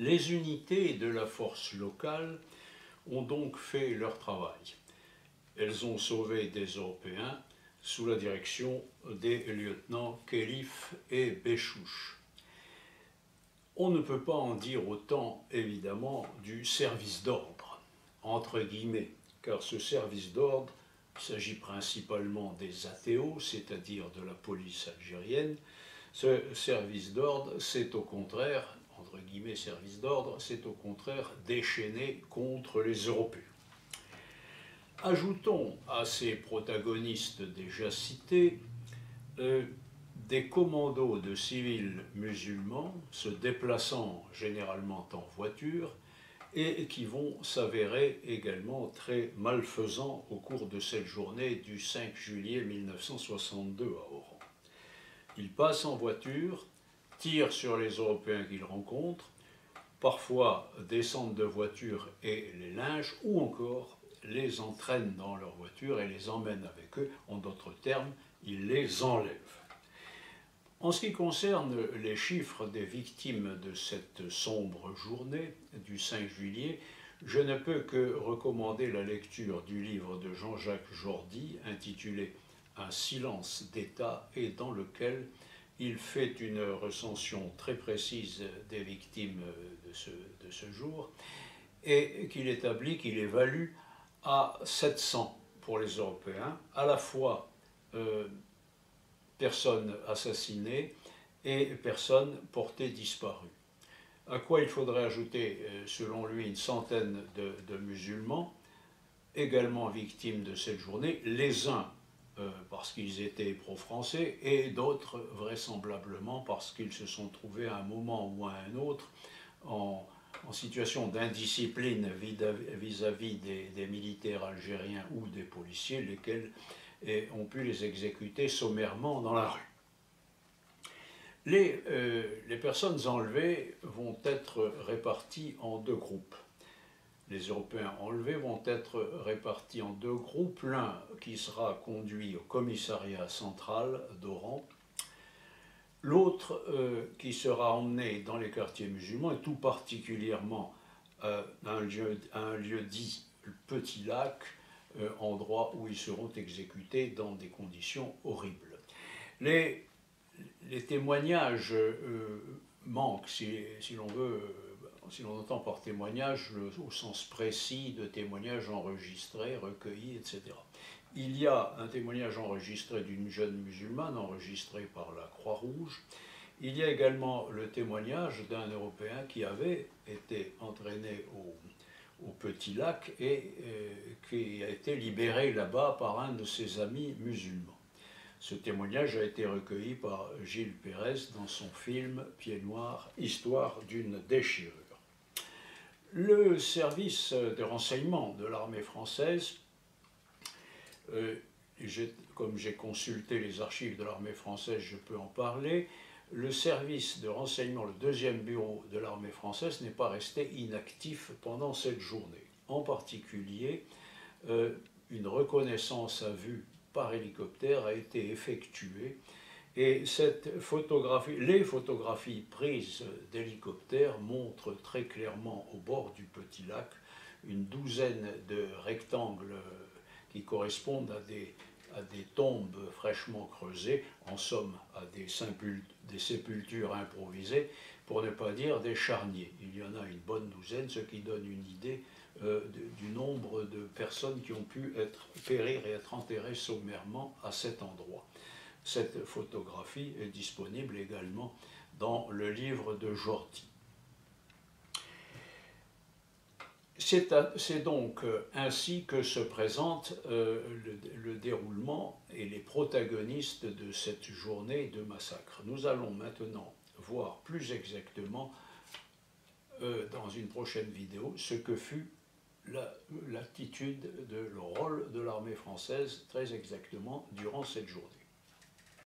Les unités de la force locale ont donc fait leur travail. Elles ont sauvé des Européens sous la direction des lieutenants Khelif et Béchouche. On ne peut pas en dire autant, évidemment, du service d'ordre, entre guillemets, car ce service d'ordre, il s'agit principalement des ATO, c'est-à-dire de la police algérienne. Ce service d'ordre, c'est au contraire, entre guillemets, service d'ordre, c'est au contraire déchaîné contre les Européens. Ajoutons à ces protagonistes déjà cités des commandos de civils musulmans se déplaçant généralement en voiture et qui vont s'avérer également très malfaisants au cours de cette journée du 5 juillet 1962 à Oran. Ils passent en voiture, tirent sur les Européens qu'ils rencontrent, parfois descendent de voiture et les lynchent, ou encore les entraînent dans leur voiture et les emmènent avec eux. En d'autres termes, ils les enlèvent. En ce qui concerne les chiffres des victimes de cette sombre journée du 5 juillet, je ne peux que recommander la lecture du livre de Jean-Jacques Jordi intitulé « Un silence d'État » et dans lequel il fait une recension très précise des victimes de ce jour et qu'il établit, qu'il évalue à 700 pour les Européens, à la fois personnes assassinées et personnes portées disparues. À quoi il faudrait ajouter, selon lui, une centaine de musulmans, également victimes de cette journée, les uns parce qu'ils étaient pro-français et d'autres vraisemblablement parce qu'ils se sont trouvés à un moment ou à un autre en situation d'indiscipline vis-à-vis des militaires algériens ou des policiers, lesquels ont pu les exécuter sommairement dans la rue. Les personnes enlevées vont être réparties en deux groupes. Les Européens enlevés vont être répartis en deux groupes, l'un qui sera conduit au commissariat central d'Oran, l'autre qui sera emmené dans les quartiers musulmans, et tout particulièrement à un lieu dit Petit Lac, endroit où ils seront exécutés dans des conditions horribles. Les témoignages manquent, si l'on veut, si l'on entend par témoignage au sens précis de témoignages enregistrés, recueillis, etc. Il y a un témoignage enregistré d'une jeune musulmane, enregistré par la Croix-Rouge. Il y a également le témoignage d'un Européen qui avait été entraîné au Petit Lac et qui a été libéré là-bas par un de ses amis musulmans. Ce témoignage a été recueilli par Gilles Pérez dans son film « Pieds noirs, histoire d'une déchirure ». Le service de renseignement de l'armée française, comme j'ai consulté les archives de l'armée française, je peux en parler, le service de renseignement, le deuxième bureau de l'armée française n'est pas resté inactif pendant cette journée. En particulier, une reconnaissance à vue par hélicoptère a été effectuée et les photographies prises d'hélicoptère montrent très clairement au bord du Petit Lac une douzaine de rectangles qui correspondent à des tombes fraîchement creusées, en somme à des sépultures improvisées, pour ne pas dire des charniers. Il y en a une bonne douzaine, ce qui donne une idée du nombre de personnes qui ont pu périr et être enterrées sommairement à cet endroit. Cette photographie est disponible également dans le livre de Jordi. C'est donc ainsi que se présente le déroulement et les protagonistes de cette journée de massacre. Nous allons maintenant voir plus exactement, dans une prochaine vidéo, ce que fut l'attitude, le rôle de l'armée française, très exactement, durant cette journée.